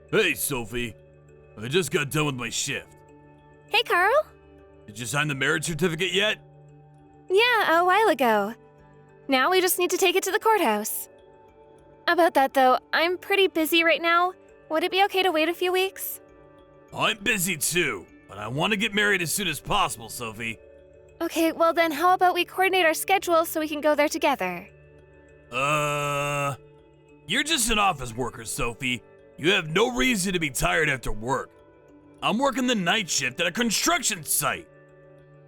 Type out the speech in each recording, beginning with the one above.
Hey, Sophie. I just got done with my shift. Hey, Carl. Did you sign the marriage certificate yet? Yeah, a while ago. Now we just need to take it to the courthouse. About that, though, I'm pretty busy right now. Would it be okay to wait a few weeks? I'm busy too, but I want to get married as soon as possible, Sophie. Okay, well then how about we coordinate our schedules so we can go there together? You're just an office worker, Sophie. You have no reason to be tired after work. I'm working the night shift at a construction site.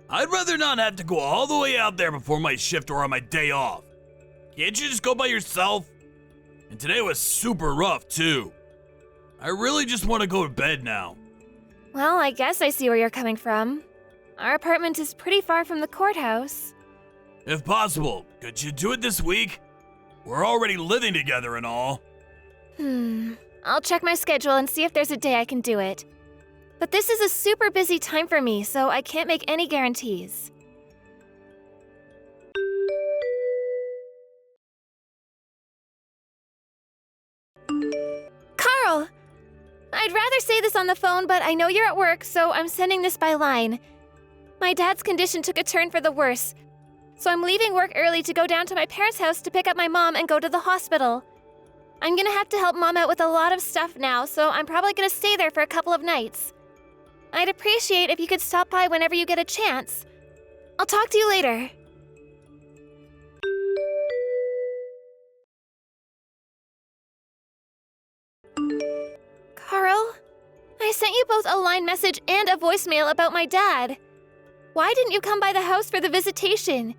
I'd rather not have to go all the way out there before my shift or on my day off. Can't you just go by yourself? And today was super rough, too. I really just want to go to bed now. Well, I guess I see where you're coming from. Our apartment is pretty far from the courthouse. If possible, could you do it this week? We're already living together and all. I'll check my schedule and see if there's a day I can do it. But this is a super busy time for me, so I can't make any guarantees. Carl! I'd rather say this on the phone, but I know you're at work, so I'm sending this by line. My dad's condition took a turn for the worse, so I'm leaving work early to go down to my parents' house to pick up my mom and go to the hospital. I'm gonna have to help Mom out with a lot of stuff now, so I'm probably gonna stay there for a couple of nights. I'd appreciate if you could stop by whenever you get a chance. I'll talk to you later. Carl, I sent you both a line message and a voicemail about my dad. Why didn't you come by the house for the visitation?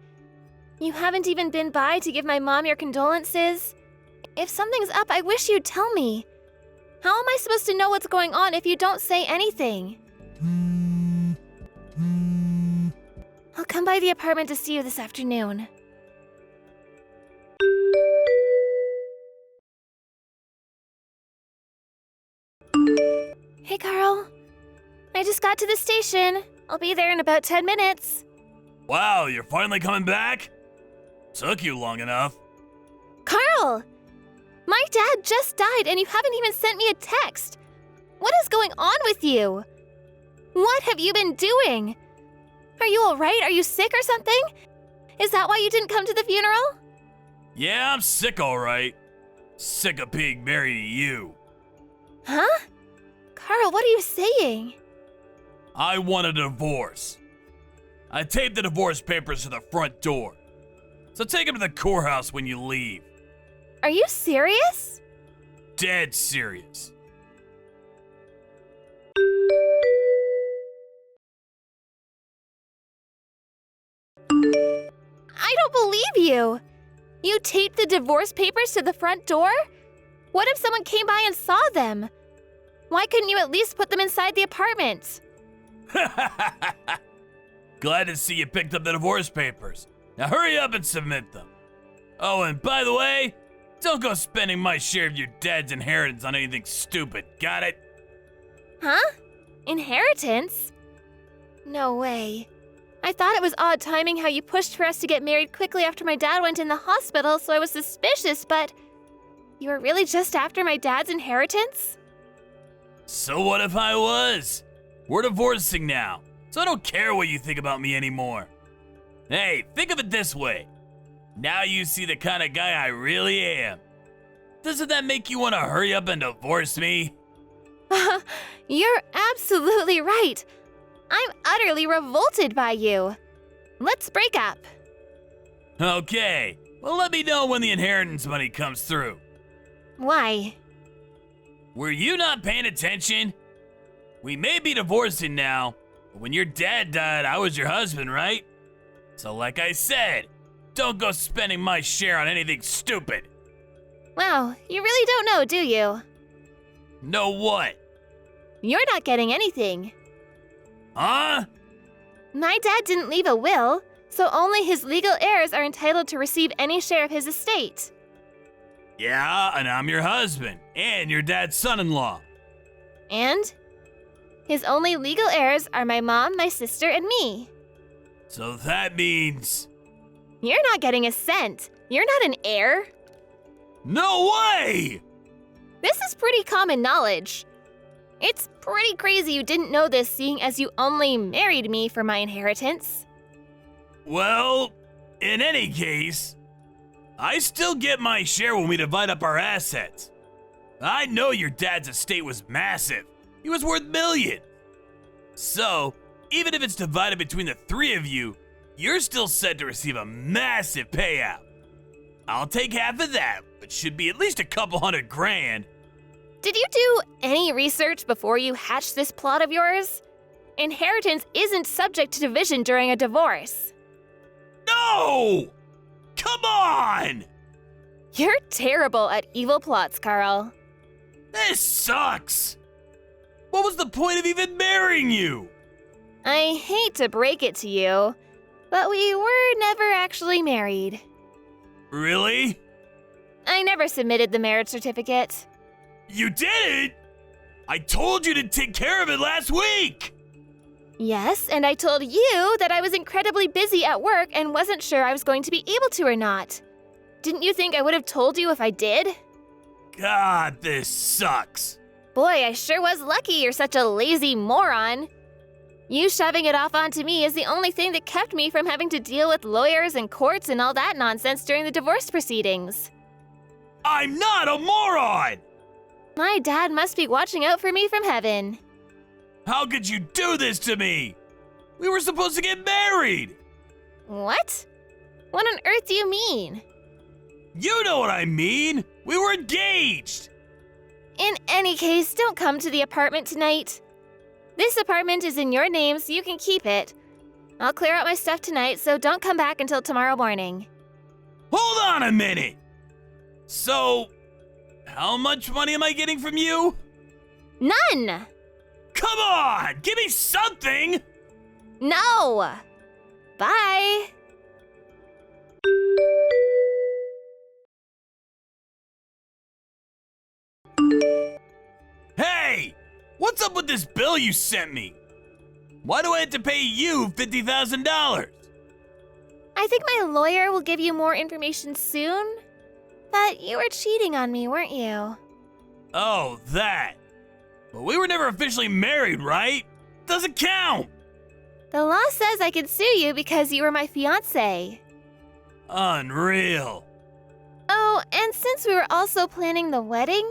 You haven't even been by to give my mom your condolences. If something's up, I wish you'd tell me. How am I supposed to know what's going on if you don't say anything? I'll come by the apartment to see you this afternoon. Hey, Carl. I just got to the station. I'll be there in about 10 minutes. Wow, you're finally coming back? Took you long enough. Carl! My dad just died and you haven't even sent me a text. What is going on with you? What have you been doing? Are you alright? Are you sick or something? Is that why you didn't come to the funeral? Yeah, I'm sick alright. Sick of being married to you. Huh? Carl, what are you saying? I want a divorce. I taped the divorce papers to the front door. So take them to the courthouse when you leave. Are you serious? Dead serious. I don't believe you! You taped the divorce papers to the front door? What if someone came by and saw them? Why couldn't you at least put them inside the apartment? Glad to see you picked up the divorce papers. Now hurry up and submit them. Oh, and by the way, don't go spending my share of your dad's inheritance on anything stupid, got it? Huh? Inheritance? No way. I thought it was odd timing how you pushed for us to get married quickly after my dad went in the hospital, so I was suspicious, but you were really just after my dad's inheritance? So what if I was? We're divorcing now, so I don't care what you think about me anymore. Hey, think of it this way. Now you see the kind of guy I really am. Doesn't that make you want to hurry up and divorce me? You're absolutely right. I'm utterly revolted by you. Let's break up. Okay, well let me know when the inheritance money comes through. Why? Were you not paying attention? We may be divorcing now, but when your dad died, I was your husband, right? So like I said, don't go spending my share on anything stupid. Wow, you really don't know, do you? Know what? You're not getting anything. Huh? My dad didn't leave a will, so only his legal heirs are entitled to receive any share of his estate. Yeah, and I'm your husband, and your dad's son-in-law. And? His only legal heirs are my mom, my sister, and me. So that means... You're not getting a cent. You're not an heir. No way! This is pretty common knowledge. It's pretty crazy you didn't know this, seeing as you only married me for my inheritance. Well, in any case, I still get my share when we divide up our assets. I know your dad's estate was massive. He was worth millions. So, even if it's divided between the three of you, you're still set to receive a massive payout. I'll take half of that, which should be at least a couple $100,000. Did you do any research before you hatched this plot of yours? Inheritance isn't subject to division during a divorce. No! Come on! You're terrible at evil plots, Carl. This sucks! What was the point of even marrying you? I hate to break it to you, but we were never actually married. Really? I never submitted the marriage certificate. You didn't? I told you to take care of it last week! Yes, and I told you that I was incredibly busy at work and wasn't sure I was going to be able to or not. Didn't you think I would have told you if I did? God, this sucks. Boy, I sure was lucky you're such a lazy moron. You shoving it off onto me is the only thing that kept me from having to deal with lawyers and courts and all that nonsense during the divorce proceedings. I'm not a moron! My dad must be watching out for me from heaven. How could you do this to me? We were supposed to get married! What? What on earth do you mean? You know what I mean! We were engaged! In any case, don't come to the apartment tonight. This apartment is in your name, so you can keep it. I'll clear out my stuff tonight, so don't come back until tomorrow morning. Hold on a minute! So, how much money am I getting from you? None! Come on! Give me something! No! Bye! Hey! What's up with this bill you sent me? Why do I have to pay you $50,000? I think my lawyer will give you more information soon. But you were cheating on me, weren't you? Oh, that. But we were never officially married, right? Doesn't count! The law says I can sue you because you were my fiancé. Unreal. Oh, and since we were also planning the wedding,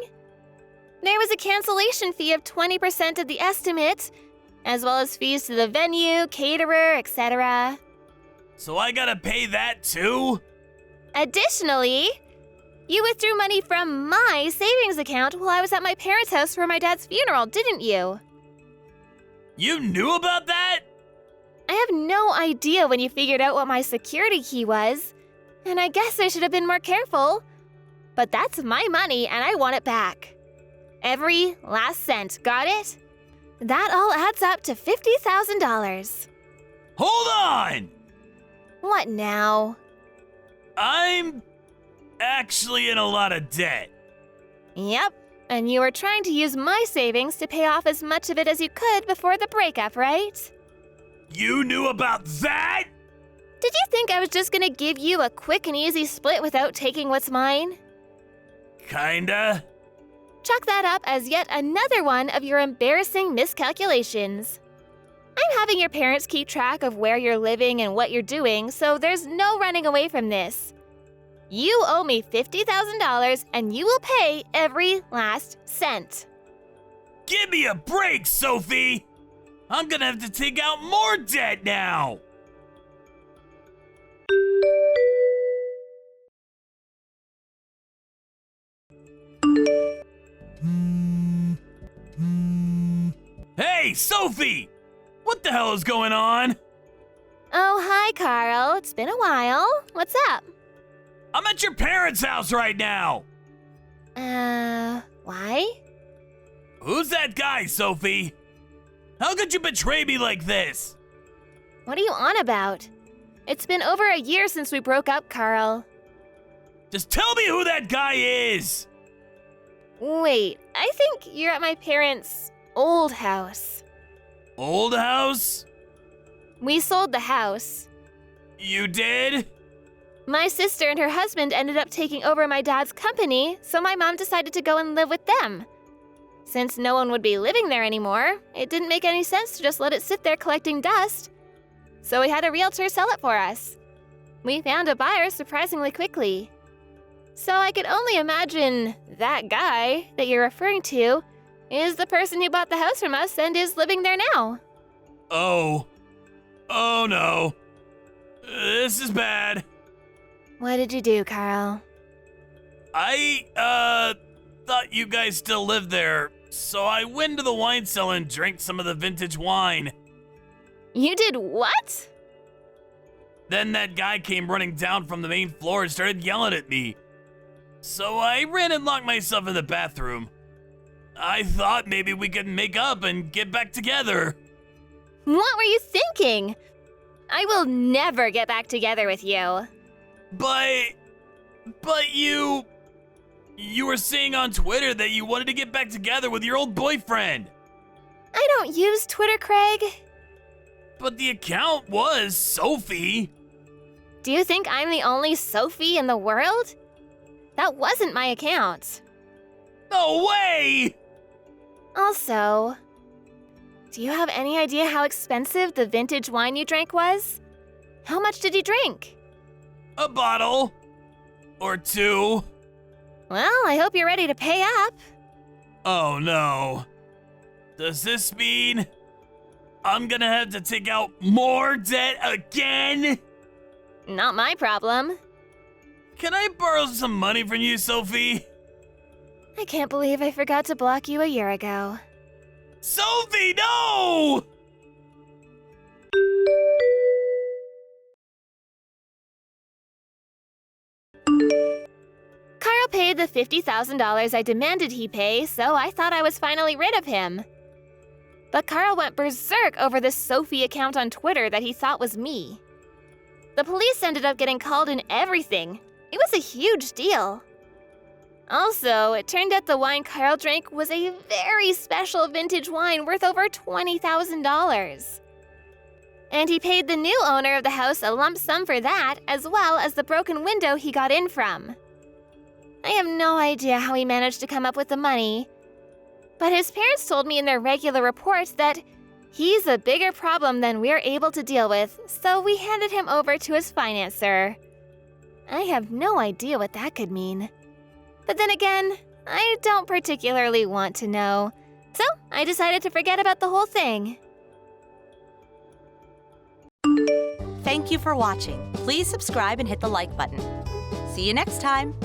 there was a cancellation fee of 20% of the estimate, as well as fees to the venue, caterer, etc. So I gotta pay that too? Additionally, you withdrew money from my savings account while I was at my parents' house for my dad's funeral, didn't you? You knew about that? I have no idea when you figured out what my security key was, and I guess I should have been more careful. But that's my money and I want it back. Every last cent, got it? That all adds up to $50,000. Hold on! What now? I'm actually in a lot of debt. Yep, and you were trying to use my savings to pay off as much of it as you could before the breakup, right? You knew about that? Did you think I was just gonna give you a quick and easy split without taking what's mine? Kinda. Chalk that up as yet another one of your embarrassing miscalculations. I'm having your parents keep track of where you're living and what you're doing, so there's no running away from this. You owe me $50,000 and you will pay every last cent. Give me a break, Sophie! I'm gonna have to take out more debt now! Hey, Sophie! What the hell is going on? Oh, hi, Carl. It's been a while. What's up? I'm at your parents' house right now! Why? Who's that guy, Sophie? How could you betray me like this? What are you on about? It's been over a year since we broke up, Carl. Just tell me who that guy is! Wait, I think you're at my parents' old house. Old house? We sold the house. You did? My sister and her husband ended up taking over my dad's company, so my mom decided to go and live with them. Since no one would be living there anymore, it didn't make any sense to just let it sit there collecting dust. So we had a realtor sell it for us. We found a buyer surprisingly quickly. So I could only imagine that guy that you're referring to is the person who bought the house from us and is living there now. Oh. Oh no. This is bad. What did you do, Carl? I, thought you guys still lived there, so I went to the wine cellar and drank some of the vintage wine. You did what? Then that guy came running down from the main floor and started yelling at me. So I ran and locked myself in the bathroom. I thought maybe we could make up and get back together. What were you thinking? I will never get back together with you. But you were saying on Twitter that you wanted to get back together with your old boyfriend. I don't use Twitter, Craig. But the account was Sophie. Do you think I'm the only Sophie in the world? That wasn't my account. No way! Also, do you have any idea how expensive the vintage wine you drank was? How much did you drink? A bottle. Or two. Well, I hope you're ready to pay up. Oh no. Does this mean I'm gonna have to take out more debt again? Not my problem. Can I borrow some money from you, Sophie? I can't believe I forgot to block you a year ago. Sophie, no! Carl paid the $50,000 I demanded he pay, so I thought I was finally rid of him. But Carl went berserk over this Sophie account on Twitter that he thought was me. The police ended up getting called and everything. It was a huge deal. Also, it turned out the wine Carl drank was a very special vintage wine worth over $20,000. And he paid the new owner of the house a lump sum for that, as well as the broken window he got in from. I have no idea how he managed to come up with the money, but his parents told me in their regular reports that he's a bigger problem than we're able to deal with, so we handed him over to his financer. I have no idea what that could mean. But then again, I don't particularly want to know, so I decided to forget about the whole thing. Thank you for watching. Please subscribe and hit the like button. See you next time.